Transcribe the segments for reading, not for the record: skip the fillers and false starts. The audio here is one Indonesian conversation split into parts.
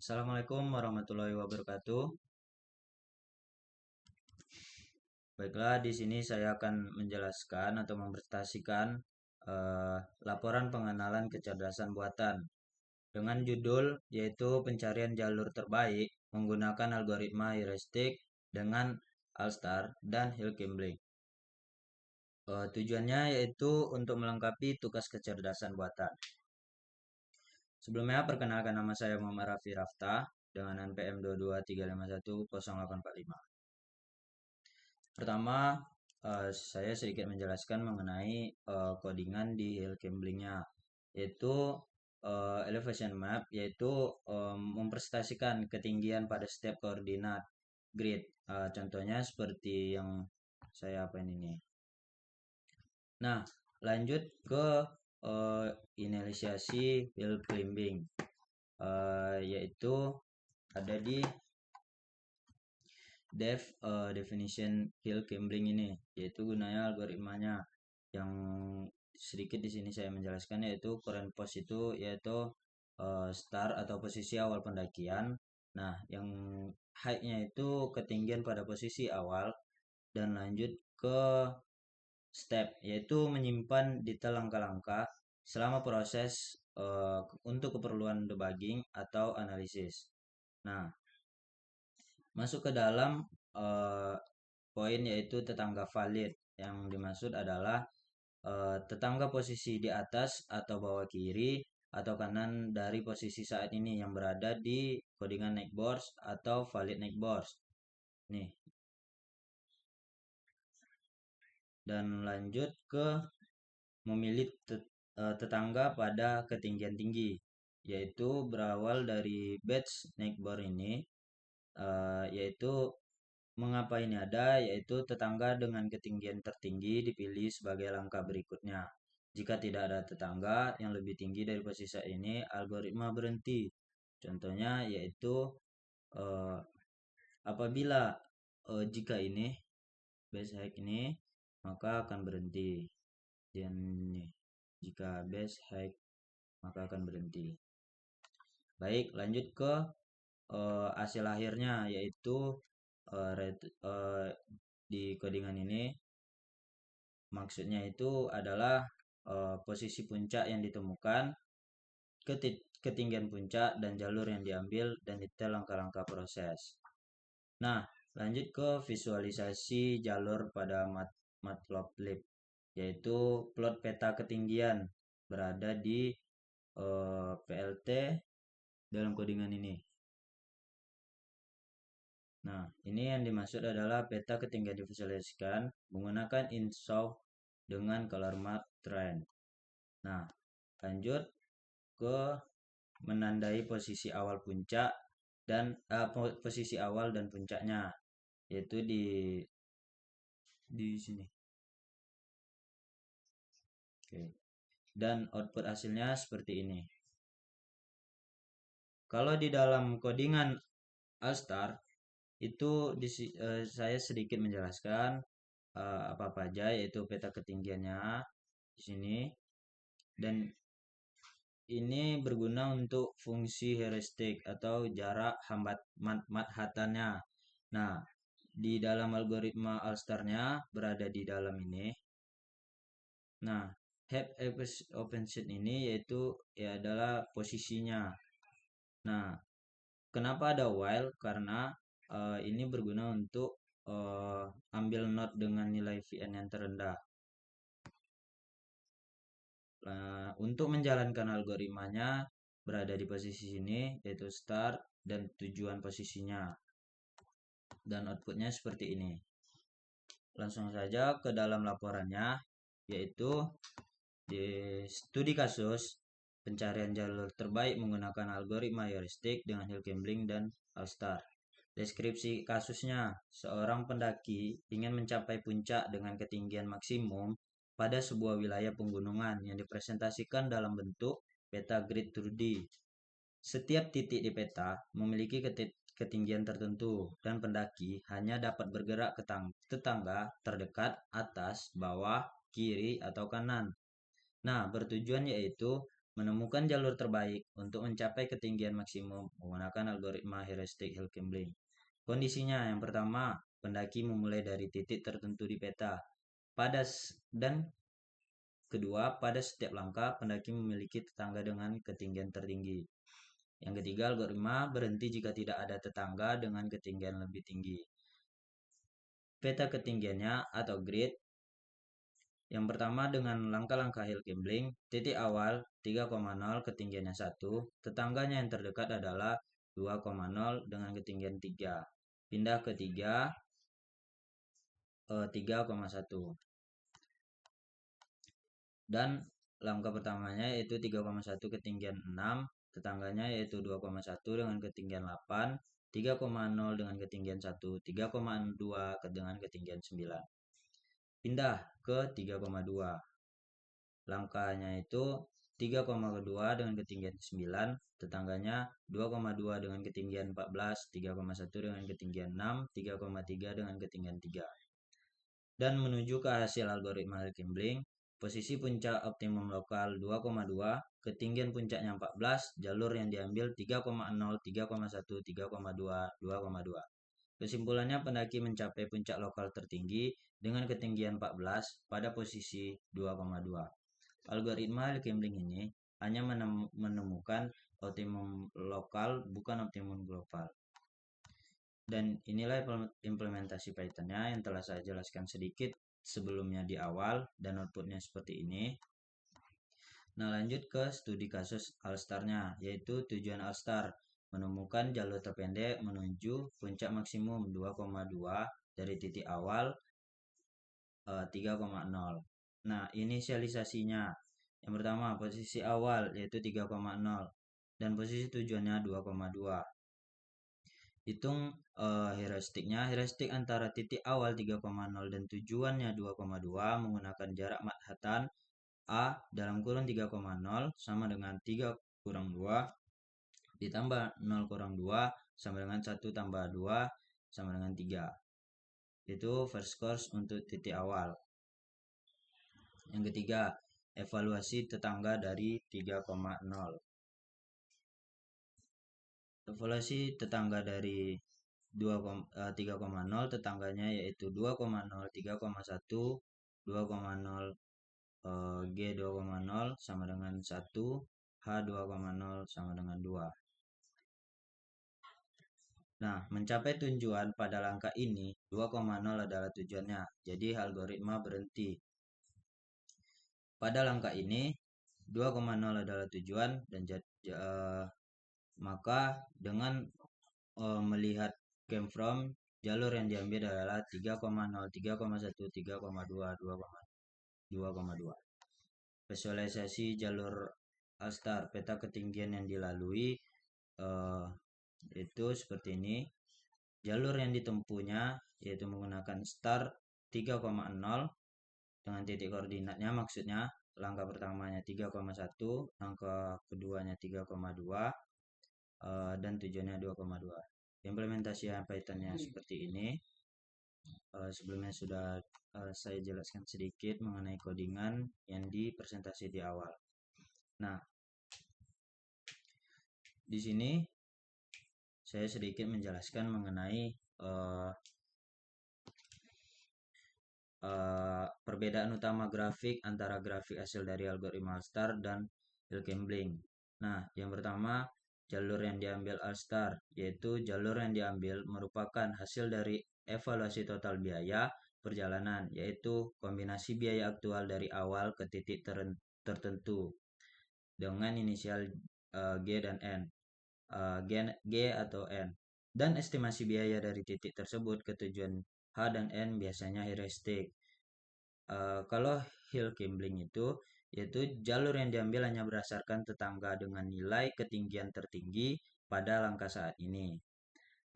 Assalamualaikum warahmatullahi wabarakatuh. Baiklah, di sini saya akan menjelaskan atau mempresentasikan laporan pengenalan kecerdasan buatan dengan judul yaitu pencarian jalur terbaik menggunakan algoritma heuristik dengan Alstar dan Hilkenbling. Tujuannya yaitu untuk melengkapi tugas kecerdasan buatan. Sebelumnya, perkenalkan nama saya Muhammad Raffi Rafta dengan NPM 223510845. Pertama, saya sedikit menjelaskan mengenai codingan di Hilkenbling-nya, yaitu elevation map, yaitu mempresentasikan ketinggian pada setiap koordinat grid. Contohnya seperti yang saya apain ini. Nah, lanjut ke uh, inisiasi hill climbing, yaitu ada di definition hill climbing ini, yaitu gunanya algoritmanya yang sedikit di sini saya menjelaskan, yaitu current post itu yaitu start atau posisi awal pendakian. Nah, yang height-nya itu ketinggian pada posisi awal, dan lanjut ke step yaitu menyimpan detail langkah-langkah selama proses untuk keperluan debugging atau analisis. Nah, masuk ke dalam eh, poin yaitu tetangga valid. Yang dimaksud adalah tetangga posisi di atas atau bawah kiri atau kanan dari posisi saat ini yang berada di codingan neckboards atau valid neckboards. Nih, dan lanjut ke memilih tetangga pada ketinggian tinggi, yaitu berawal dari batch neckboard ini, yaitu mengapa ini ada, yaitu tetangga dengan ketinggian tertinggi dipilih sebagai langkah berikutnya. Jika tidak ada tetangga yang lebih tinggi dari posisi ini, algoritma berhenti. Contohnya yaitu eh, apabila jika ini base hike ini, maka akan berhenti. Dan ini, jika base hike maka akan berhenti. Baik, lanjut ke hasil akhirnya, yaitu di codingan ini maksudnya itu adalah posisi puncak yang ditemukan, ketinggian puncak dan jalur yang diambil, dan detail langkah-langkah proses. Nah, lanjut ke visualisasi jalur pada matplotlib, yaitu plot peta ketinggian berada di PLT dalam codingan ini. Nah, ini yang dimaksud adalah peta ketinggian divisualisasikan menggunakan InShot dengan color map trend. Nah, lanjut ke menandai posisi awal puncak dan posisi awal dan puncaknya, yaitu di sini. Oke. Dan output hasilnya seperti ini. Kalau di dalam codingan Alstar itu saya sedikit menjelaskan apa-apa aja, yaitu peta ketinggiannya di sini, dan ini berguna untuk fungsi heuristik atau jarak hambat manhattannya. Nah, di dalam algoritma Alstar-nya berada di dalam ini. Nah, head open set ini yaitu ya adalah posisinya. Nah, kenapa ada while? Karena ini berguna untuk ambil node dengan nilai Vn yang terendah. Nah, untuk menjalankan algoritmanya berada di posisi sini, yaitu start dan tujuan posisinya. Dan outputnya seperti ini. Langsung saja ke dalam laporannya, yaitu di studi kasus pencarian jalur terbaik menggunakan algoritma heuristik dengan Hilkenbling dan Alstar. Deskripsi kasusnya, seorang pendaki ingin mencapai puncak dengan ketinggian maksimum pada sebuah wilayah pegunungan yang dipresentasikan dalam bentuk peta grid 2D. Setiap titik di peta memiliki ketinggian tertentu dan pendaki hanya dapat bergerak ke tetangga terdekat, atas, bawah, kiri, atau kanan. Nah, bertujuan yaitu Menemukan jalur terbaik untuk mencapai ketinggian maksimum menggunakan algoritma heuristic hill climbing. Kondisinya yang pertama, pendaki memulai dari titik tertentu di peta. Dan kedua, pada setiap langkah pendaki memiliki tetangga dengan ketinggian tertinggi. Yang ketiga, algoritma berhenti jika tidak ada tetangga dengan ketinggian lebih tinggi. Peta ketinggiannya atau grid. Yang pertama dengan langkah-langkah hill climbing, titik awal 3,0 ketinggiannya 1, tetangganya yang terdekat adalah 2,0 dengan ketinggian 3. Pindah ke 3,1. Dan langkah pertamanya yaitu 3,1 ketinggian 6, tetangganya yaitu 2,1 dengan ketinggian 8, 3,0 dengan ketinggian 1, 3,2 dengan ketinggian 9. Pindah ke 3,2. Langkahnya itu 3,2 dengan ketinggian 9, tetangganya 2,2 dengan ketinggian 14, 3,1 dengan ketinggian 6, 3,3 dengan ketinggian 3. Dan menuju ke hasil algoritma Hilkenbling, posisi puncak optimum lokal 2,2, ketinggian puncaknya 14, jalur yang diambil 3,0, 3,1, 3,2, 2,2. Kesimpulannya pendaki mencapai puncak lokal tertinggi dengan ketinggian 14 pada posisi 2,2. Algoritma Hilkenbling ini hanya menemukan optimum lokal, bukan optimum global. Dan inilah implementasi Python-nya yang telah saya jelaskan sedikit sebelumnya di awal, dan outputnya seperti ini. Nah, lanjut ke studi kasus All-Star-nya, yaitu tujuan All-Star menemukan jalur terpendek menuju puncak maksimum 2,2 dari titik awal 3,0. Nah, inisialisasinya. Yang pertama, posisi awal yaitu 3,0 dan posisi tujuannya 2,2. Hitung heuristiknya. Heuristik antara titik awal 3,0 dan tujuannya 2,2 menggunakan jarak Manhattan A dalam kurung 3,0 sama dengan 3 kurang 2 ditambah 0 kurang 2 sama dengan 1 tambah 2 sama dengan 3. Itu first course untuk titik awal. Yang ketiga, evaluasi tetangga dari 3,0. Evaluasi tetangga dari 3,0, tetangganya yaitu 2,0, 3,1, 2,0, G 2,0 sama dengan 1, H 2,0 sama dengan 2. Nah, mencapai tujuan pada langkah ini 2,0 adalah tujuannya. Jadi algoritma berhenti. Pada langkah ini 2,0 adalah tujuan dan maka dengan melihat came from, jalur yang diambil adalah 3,0, 3,1, 3,2, 2,2. Visualisasi jalur All-Star, peta ketinggian yang dilalui itu seperti ini. Jalur yang ditempuhnya yaitu menggunakan start 3,0 dengan titik koordinatnya, maksudnya langkah pertamanya 3,1, langkah keduanya 3,2, dan tujuannya 2,2. Implementasi Python-nya seperti ini. Sebelumnya sudah saya jelaskan sedikit mengenai codingan yang di presentasi di awal. Nah, di sini saya sedikit menjelaskan mengenai perbedaan utama grafik antara grafik hasil dari algoritma All-Star dan Hilkenbling. Nah, yang pertama, jalur yang diambil All-Star, yaitu jalur yang diambil merupakan hasil dari evaluasi total biaya perjalanan, yaitu kombinasi biaya aktual dari awal ke titik tertentu dengan inisial G dan N, G atau N, dan estimasi biaya dari titik tersebut ke tujuan H dan N biasanya heuristik. Kalau hill climbing itu yaitu jalur yang diambil hanya berdasarkan tetangga dengan nilai ketinggian tertinggi pada langkah saat ini.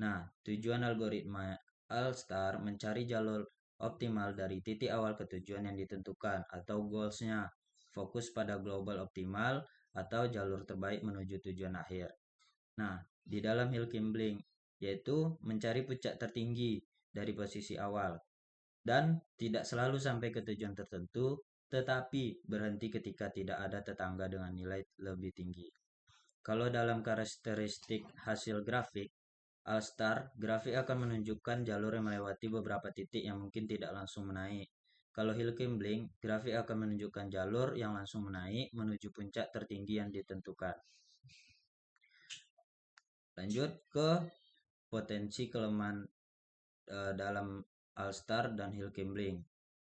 Nah, tujuan algoritma All-Star mencari jalur optimal dari titik awal ke tujuan yang ditentukan atau goals-nya, fokus pada global optimal atau jalur terbaik menuju tujuan akhir. Nah, di dalam hill climbing yaitu mencari puncak tertinggi dari posisi awal dan tidak selalu sampai ke tujuan tertentu, tetapi berhenti ketika tidak ada tetangga dengan nilai lebih tinggi. Kalau dalam karakteristik hasil grafik, All-Star, grafik akan menunjukkan jalur yang melewati beberapa titik yang mungkin tidak langsung menaik. Kalau Hill Climbing, grafik akan menunjukkan jalur yang langsung menaik menuju puncak tertinggi yang ditentukan. Lanjut ke potensi kelemahan dalam All-Star dan Hill Climbing.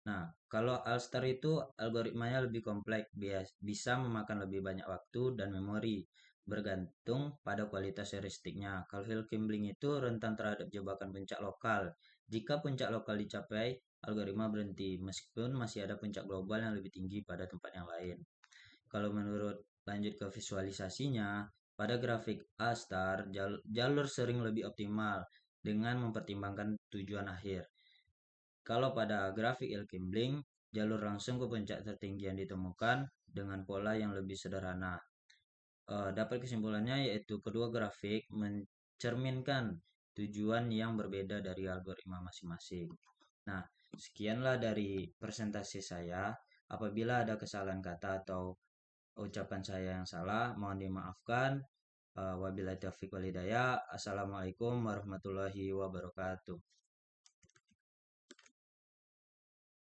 Nah, kalau All-Star itu algoritmanya lebih kompleks, bisa memakan lebih banyak waktu dan memori, bergantung pada kualitas heuristiknya. Kalau Hill Climbing itu rentan terhadap jebakan puncak lokal. Jika puncak lokal dicapai, algoritma berhenti, meskipun masih ada puncak global yang lebih tinggi pada tempat yang lain. Kalau menurut lanjut ke visualisasinya, pada grafik A-star, jalur sering lebih optimal dengan mempertimbangkan tujuan akhir. Kalau pada grafik Ilkimbling, jalur langsung ke puncak tertinggi yang ditemukan dengan pola yang lebih sederhana. Dapat kesimpulannya yaitu kedua grafik mencerminkan tujuan yang berbeda dari algoritma masing-masing. Nah, sekianlah dari presentasi saya. Apabila ada kesalahan kata atau ucapan saya yang salah, mohon dimaafkan. Wabillahi taufiq walhidayah. Assalamualaikum warahmatullahi wabarakatuh.